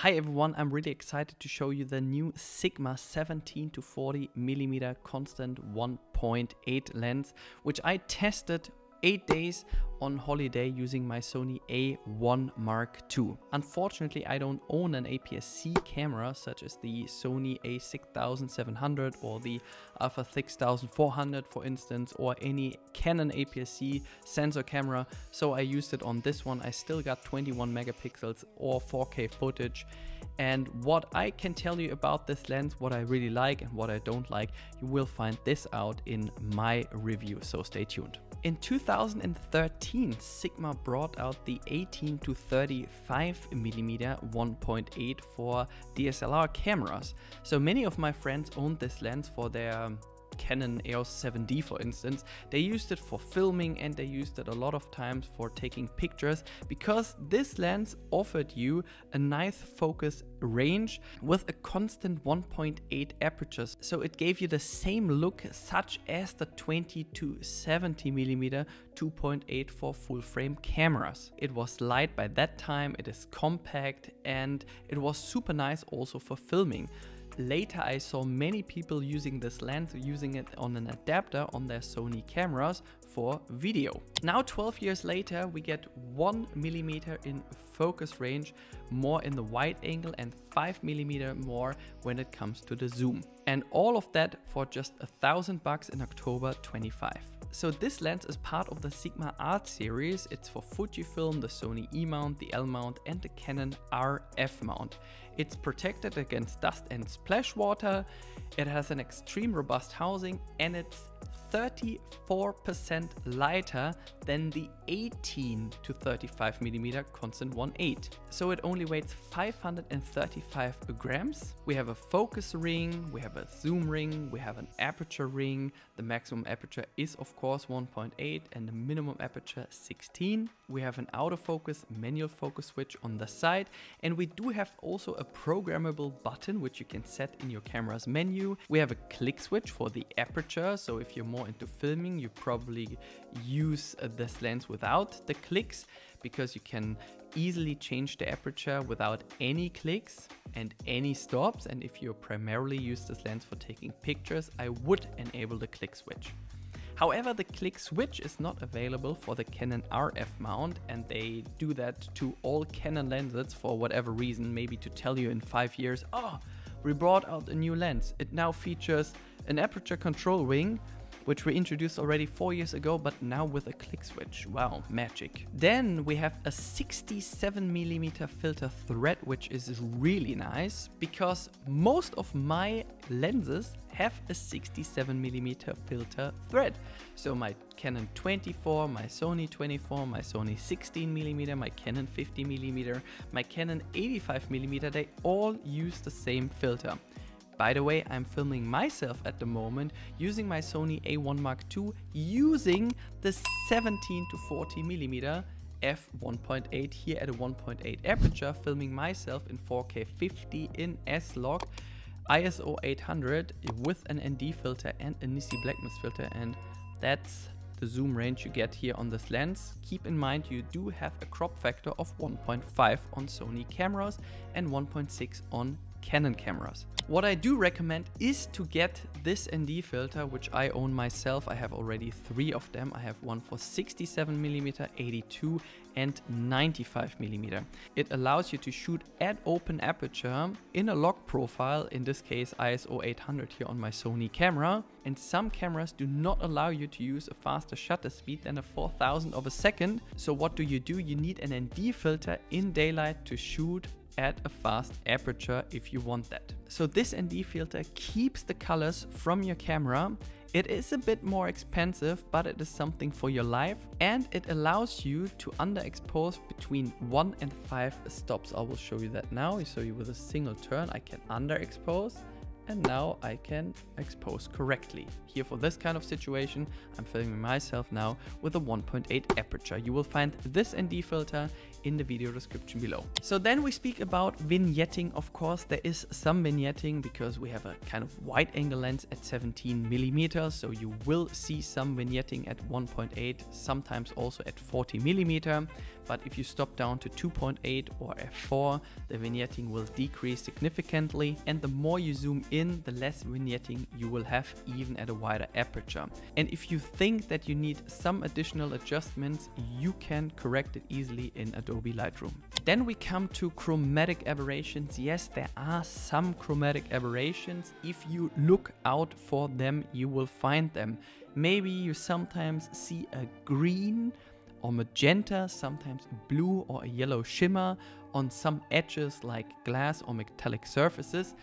Hi everyone, I'm really excited to show you the new Sigma 17 to 40 mm constant 1.8 lens, which I tested 8 days on holiday using my Sony A1 Mark II. Unfortunately, I don't own an APS-C camera such as the Sony A6700 or the Alpha 6400 for instance, or any Canon APS-C sensor camera, so I used it on this one. I still got 21 megapixels or 4K footage. And what I can tell you about this lens, what I really like and what I don't like, you will find this out in my review, so stay tuned. In 2013, Sigma brought out the 18 to 35 mm 1.8 for DSLR cameras. So many of my friends owned this lens for their Canon EOS 7D for instance. They used it for filming and they used it a lot of times for taking pictures because this lens offered you a nice focus range with a constant 1.8 apertures. So it gave you the same look such as the 20 to 70 mm 2.8 for full frame cameras. It was light by that time, it is compact, and it was super nice also for filming. Later I saw many people using this lens, using it on an adapter on their Sony cameras for video. Now 12 years later we get 1 mm in focus range more in the wide angle and 5 mm more when it comes to the zoom. And all of that for just $1,000 in October 25. So this lens is part of the Sigma Art series. It's for Fujifilm, the Sony E mount, the L mount and the Canon RF mount. It's protected against dust and splash water. It has an extreme robust housing and it's 34% lighter than the 18 to 35 mm constant 1.8. So it only weighs 535 grams. We have a focus ring, we have a zoom ring, we have an aperture ring. The maximum aperture is of course 1.8 and the minimum aperture 16. We have an autofocus manual focus switch on the side, and we do have also a programmable button which you can set in your camera's menu. We have a click switch for the aperture, so if you're more into filming, you probably use this lens without the clicks because you can easily change the aperture without any clicks and any stops. And if you primarily use this lens for taking pictures, I would enable the click switch. However, the click switch is not available for the Canon RF mount, and they do that to all Canon lenses for whatever reason, maybe to tell you in 5 years, oh, we brought out a new lens. It now features an aperture control ring, which we introduced already 4 years ago, but now with a click switch. Wow, magic. Then we have a 67 mm filter thread, which is really nice because most of my lenses have a 67 mm filter thread. So my Canon 24, my Sony 24, my Sony 16 mm, my Canon 50 mm, my Canon 85 mm, they all use the same filter. By the way, I'm filming myself at the moment using my Sony A1 Mark II using the 17 to 40 mm f1.8 here at a 1.8 aperture, filming myself in 4K 50 in S-Log, ISO 800 with an ND filter and a Nisi blackness filter, and that's the zoom range you get here on this lens. Keep in mind you do have a crop factor of 1.5 on Sony cameras and 1.6 on Canon cameras. What I do recommend is to get this ND filter, which I own myself. I have already 3 of them. I have one for 67 mm, 82 and 95 mm. It allows you to shoot at open aperture in a log profile, in this case ISO 800 here on my Sony camera. And some cameras do not allow you to use a faster shutter speed than a 4,000 of a second. So what do? You need an ND filter in daylight to shoot at a fast aperture if you want that. So this ND filter keeps the colors from your camera. It is a bit more expensive, but it is something for your life, and it allows you to underexpose between 1 and 5 stops. I will show you that now. So with a single turn I can underexpose, and now I can expose correctly. Here for this kind of situation, I'm filming myself now with a 1.8 aperture. You will find this ND filter in the video description below. So then we speak about vignetting. Of course, there is some vignetting because we have a kind of wide angle lens at 17 millimeters. So you will see some vignetting at 1.8, sometimes also at 40 millimeter. but if you stop down to 2.8 or f4, the vignetting will decrease significantly, and the more you zoom in, the less vignetting you will have, even at a wider aperture. And if you think that you need some additional adjustments, you can correct it easily in Adobe Lightroom. Then we come to chromatic aberrations. Yes, there are some chromatic aberrations. If you look out for them, you will find them. Maybe you sometimes see a green or magenta, sometimes a blue or a yellow shimmer on some edges like glass or metallic surfaces.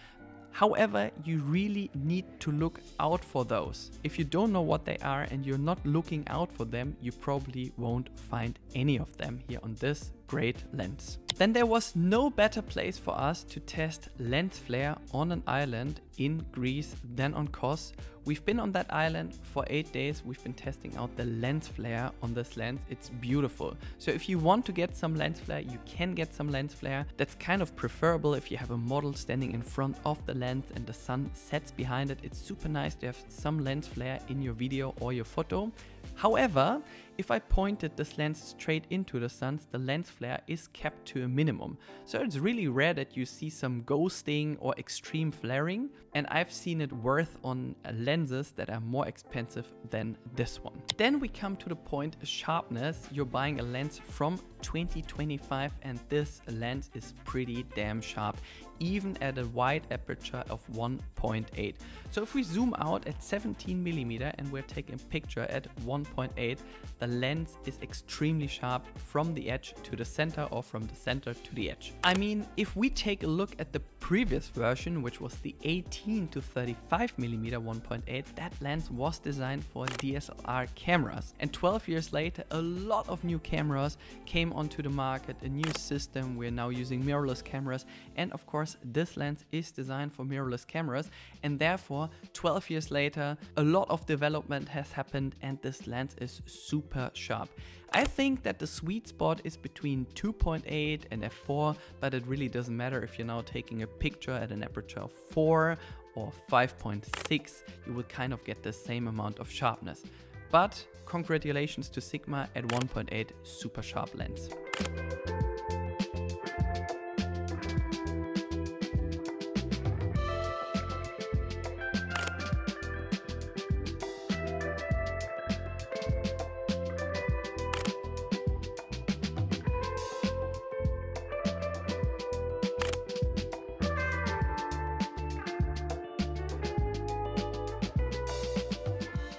However, you really need to look out for those. If you don't know what they are and you're not looking out for them, you probably won't find any of them here on this great lens. Then there was no better place for us to test lens flare on an island in Greece than on Kos. We've been on that island for 8 days. We've been testing out the lens flare on this lens. It's beautiful. So if you want to get some lens flare, you can get some lens flare. That's kind of preferable if you have a model standing in front of the lens and the sun sets behind it. It's super nice to have some lens flare in your video or your photo. However, if I pointed this lens straight into the sun, the lens flare is kept to a minimum. So it's really rare that you see some ghosting or extreme flaring, and I've seen it worth on lenses that are more expensive than this one. Then we come to the point sharpness. You're buying a lens from 2025 and this lens is pretty damn sharp, even at a wide aperture of 1.8. So if we zoom out at 17mm and we're taking a picture at 1.8, the lens is extremely sharp from the edge to the center or from the center to the edge. I mean, if we take a look at the previous version, which was the 18 to 35mm 1.8, that lens was designed for DSLR cameras. And 12 years later, a lot of new cameras came onto the market, a new system. We're now using mirrorless cameras. And of course, this lens is designed for mirrorless cameras. And therefore, 12 years later, a lot of development has happened and this lens is super sharp. I think that the sweet spot is between 2.8 and f4, but it really doesn't matter if you're now taking a picture at an aperture of 4 or 5.6, you will kind of get the same amount of sharpness. But congratulations to Sigma at 1.8, super sharp lens.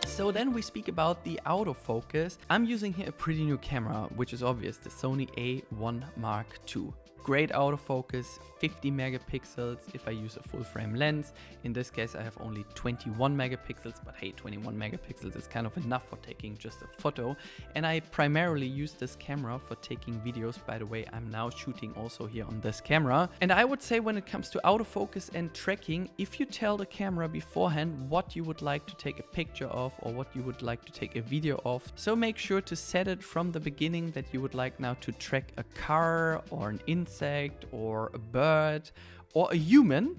So then we speak about the autofocus. I'm using here a pretty new camera, which is obvious, the Sony A1 Mark II. Great autofocus, 50 megapixels if I use a full frame lens. In this case, I have only 21 megapixels, but hey, 21 megapixels is kind of enough for taking just a photo. And I primarily use this camera for taking videos. By the way, I'm now shooting also here on this camera. And I would say when it comes to autofocus and tracking, if you tell the camera beforehand what you would like to take a picture of or what you would like to take a video of, so make sure to set it from the beginning that you would like now to track a car or an insect or a bird or a human,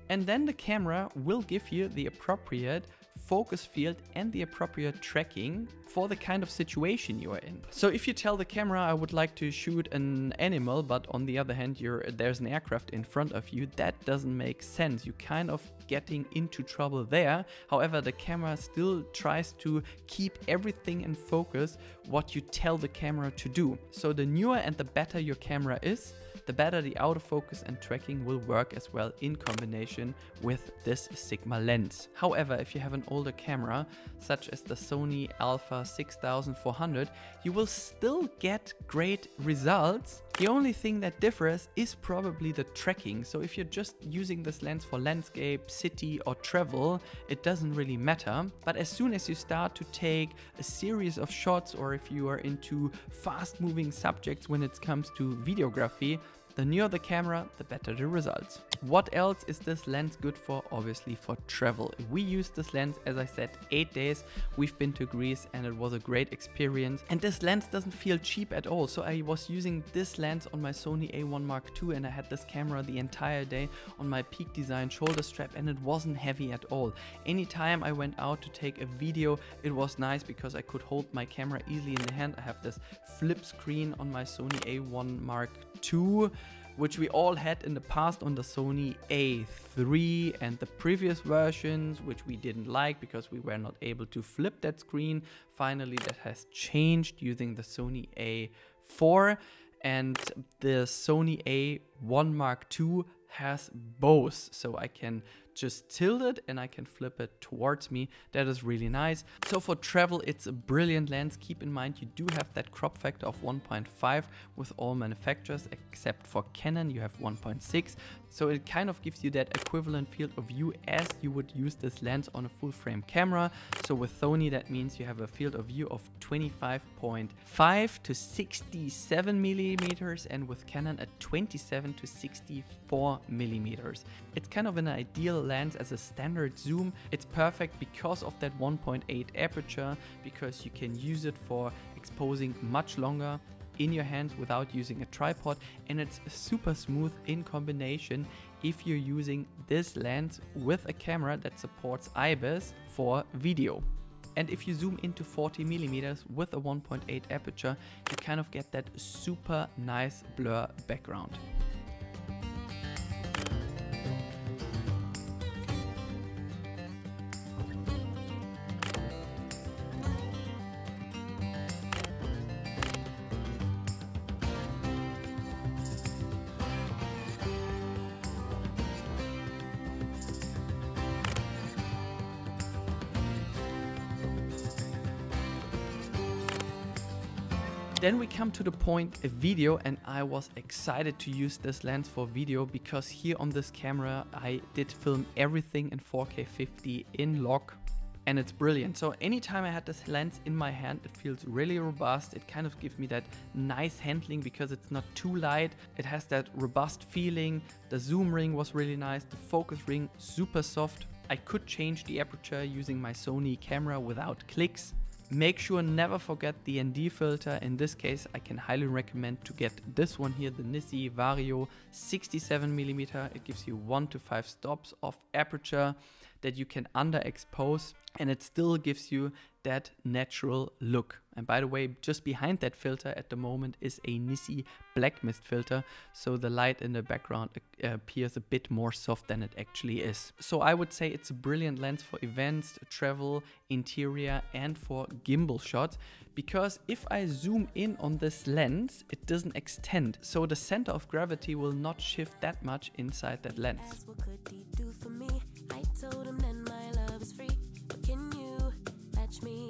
and then the camera will give you the appropriate focus field and the appropriate tracking for the kind of situation you are in. So if you tell the camera I would like to shoot an animal, but on the other hand there's an aircraft in front of you, that doesn't make sense. You're kind of getting into trouble there. However, the camera still tries to keep everything in focus what you tell the camera to do. So the newer and the better your camera is, the better the autofocus and tracking will work as well in combination with this Sigma lens. However, if you have an older camera, such as the Sony Alpha 6400, you will still get great results. The only thing that differs is probably the tracking. So if you're just using this lens for landscape, city or travel, it doesn't really matter. But as soon as you start to take a series of shots, or if you are into fast moving subjects when it comes to videography, The newer the camera, the better the results. What else is this lens good for? Obviously for travel. We used this lens, as I said, 8 days. We've been to Greece and it was a great experience. And this lens doesn't feel cheap at all. So I was using this lens on my Sony A1 Mark II and I had this camera the entire day on my Peak Design shoulder strap and it wasn't heavy at all. Anytime I went out to take a video, it was nice because I could hold my camera easily in the hand. I have this flip screen on my Sony A1 Mark II, which we all had in the past on the Sony A3 and the previous versions, which we didn't like because we were not able to flip that screen. Finally, that has changed using the Sony A4, and the Sony A1 Mark II has both, so I can just tilt it and I can flip it towards me. That is really nice. So for travel, it's a brilliant lens. Keep in mind, you do have that crop factor of 1.5 with all manufacturers, except for Canon, you have 1.6. So it kind of gives you that equivalent field of view as you would use this lens on a full frame camera. So with Sony, that means you have a field of view of 25.5 to 67 millimeters, and with Canon at 27 to 64 millimeters. It's kind of an ideal lens as a standard zoom. It's perfect because of that 1.8 aperture, because you can use it for exposing much longer in your hands without using a tripod, and it's super smooth in combination if you're using this lens with a camera that supports IBIS for video. And if you zoom into 40 millimeters with a 1.8 aperture, you kind of get that super nice blur background. Then we come to the point of video, and I was excited to use this lens for video because here on this camera I did film everything in 4K 50 in lock, and it's brilliant. So anytime I had this lens in my hand, it feels really robust. It kind of gives me that nice handling because it's not too light. It has that robust feeling. The zoom ring was really nice. The focus ring, super soft. I could change the aperture using my Sony camera without clicks. Make sure never forget the ND filter. In this case, I can highly recommend to get this one here, the Nissi Vario 67mm. It gives you 1 to 5 stops of aperture that you can underexpose, and it still gives you that natural look. And by the way, just behind that filter at the moment is a Nissi black mist filter, so the light in the background appears a bit more soft than it actually is. So I would say it's a brilliant lens for events, travel, interior, and for gimbal shots, because if I zoom in on this lens, it doesn't extend, so the center of gravity will not shift that much inside that lens. I told him that my love is free, but can you match me?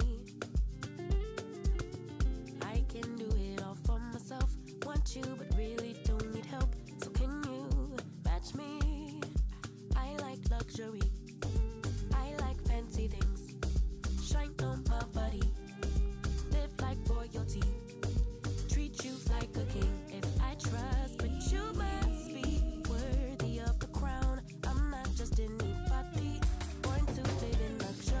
I can do it all for myself, want you but really don't need help, so can you match me? I like luxury, I like fancy things, shine on my body, live like royalty, treat you like a king. If I trust, but you must be worthy of the crown. I'm not just anybody, born to live in luxury.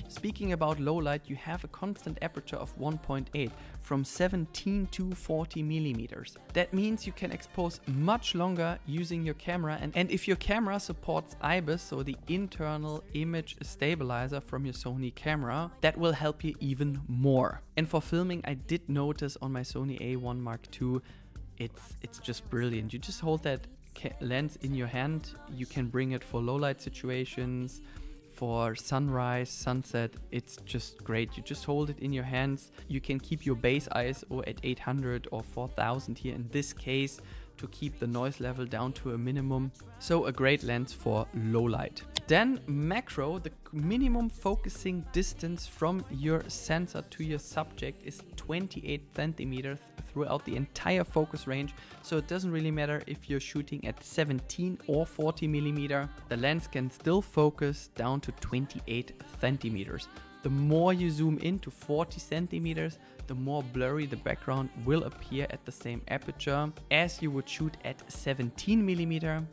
Speaking about low light, you have a constant aperture of 1.8 from 17 to 40 millimeters. That means you can expose much longer using your camera, and if your camera supports IBIS, so the internal image stabilizer from your Sony camera, that will help you even more. And for filming, I did notice on my Sony A1 Mark II, it's just brilliant. You just hold that lens in your hand, you can bring it for low light situations, for sunrise, sunset. It's just great. You just hold it in your hands. You can keep your base ISO at 800 or 4000 here in this case to keep the noise level down to a minimum. So a great lens for low light. Then macro, the minimum focusing distance from your sensor to your subject is 28 centimeters throughout the entire focus range. So it doesn't really matter if you're shooting at 17 or 40 millimeter, the lens can still focus down to 28 centimeters. The more you zoom in to 40 centimeters, the more blurry the background will appear at the same aperture as you would shoot at 17mm.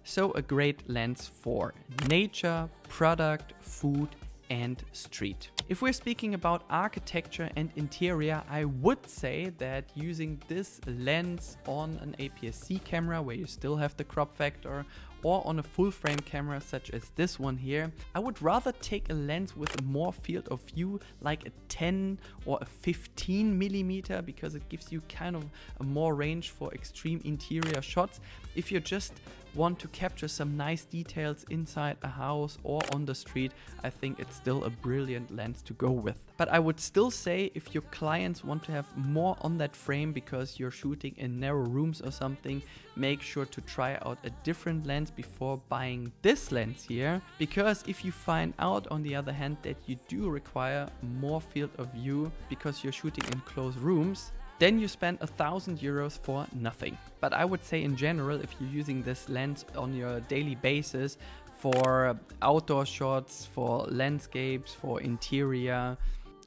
So a great lens for nature, product, food, and street. If we're speaking about architecture and interior, I would say that using this lens on an APS-C camera where you still have the crop factor, or on a full frame camera such as this one here, I would rather take a lens with more field of view, like a 10 or a 15mm, because it gives you kind of a more range for extreme interior shots. If you just want to capture some nice details inside a house or on the street, I think it's still a brilliant lens to go with. But I would still say if your clients want to have more on that frame because you're shooting in narrow rooms or something, make sure to try out a different lens before buying this lens here, because if you find out on the other hand that you do require more field of view because you're shooting in closed rooms, then you spend €1,000 for nothing. But I would say in general, if you're using this lens on your daily basis for outdoor shots, for landscapes, for interior,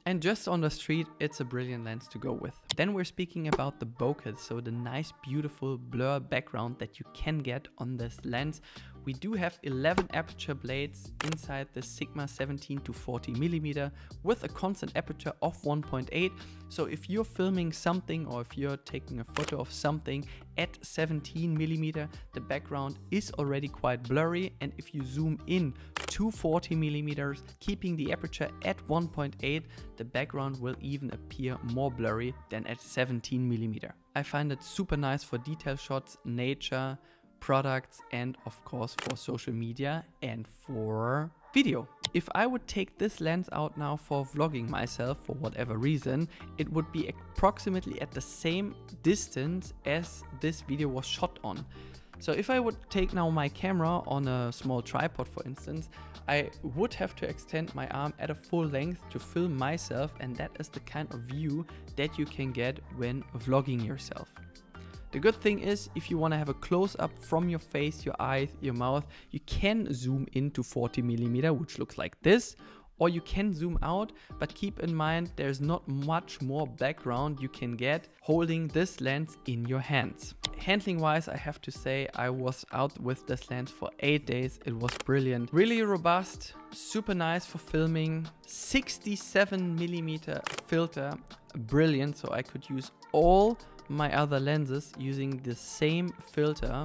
and just on the street, it's a brilliant lens to go with. Then we're speaking about the bokeh, so the nice beautiful blur background that you can get on this lens. We do have 11 aperture blades inside the Sigma 17 to 40mm with a constant aperture of 1.8. So if you're filming something or if you're taking a photo of something at 17mm, the background is already quite blurry. And if you zoom in to 40mm, keeping the aperture at 1.8, the background will even appear more blurry than at 17mm. I find it super nice for detail shots, nature, products, and of course for social media and for video. If I would take this lens out now for vlogging myself for whatever reason, it would be approximately at the same distance as this video was shot on. So if I would take now my camera on a small tripod, for instance, I would have to extend my arm at a full length to film myself, and that is the kind of view that you can get when vlogging yourself. The good thing is, if you want to have a close-up from your face, your eyes, your mouth, you can zoom into 40mm, which looks like this, or you can zoom out, but keep in mind there's not much more background you can get holding this lens in your hands. Handling wise, I have to say I was out with this lens for 8 days. It was brilliant, really robust, super nice for filming, 67mm filter, brilliant, so I could use all my other lenses using the same filter,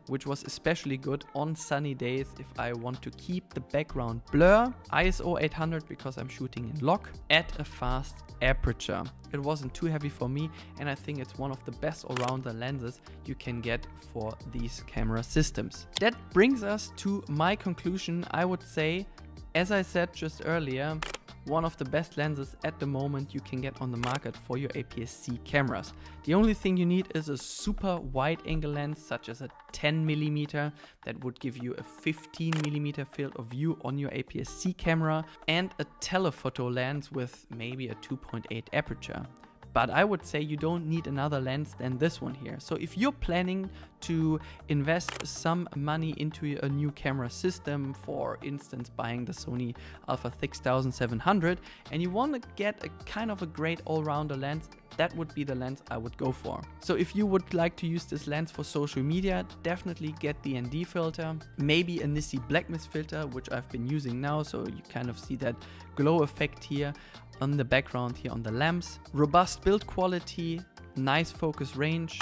which was especially good on sunny days if I want to keep the background blur. ISO 800 because I'm shooting in log at a fast aperture. It wasn't too heavy for me, and I think it's one of the best all-rounder lenses you can get for these camera systems. That brings us to my conclusion. I would say, as I said just earlier, one of the best lenses at the moment you can get on the market for your APS-C cameras. The only thing you need is a super wide angle lens such as a 10mm that would give you a 15mm field of view on your APS-C camera, and a telephoto lens with maybe a 2.8 aperture. But I would say you don't need another lens than this one here. So if you're planning to invest some money into a new camera system, for instance buying the Sony Alpha 6700, and you want to get a kind of a great all-rounder lens, that would be the lens I would go for. So if you would like to use this lens for social media, definitely get the ND filter, maybe a Nissi black mist filter, which I've been using now, so you kind of see that glow effect here on the background here on the lamps. Robust build quality, nice focus range,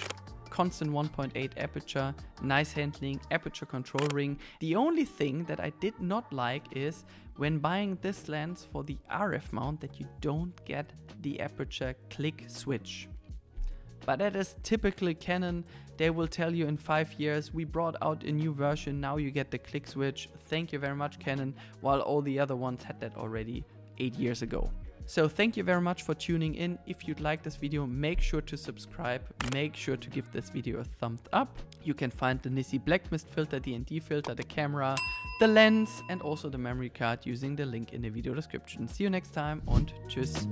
constant 1.8 aperture, nice handling, aperture control ring. The only thing that I did not like is when buying this lens for the RF mount that you don't get the aperture click switch. But that is typically Canon. They will tell you in 5 years, we brought out a new version, now you get the click switch. Thank you very much, Canon, while all the other ones had that already 8 years ago. So thank you very much for tuning in. If you'd like this video, make sure to subscribe. Make sure to give this video a thumbs up. You can find the Nissi black mist filter, the ND filter, the camera, the lens, and also the memory card using the link in the video description. See you next time und tschüss.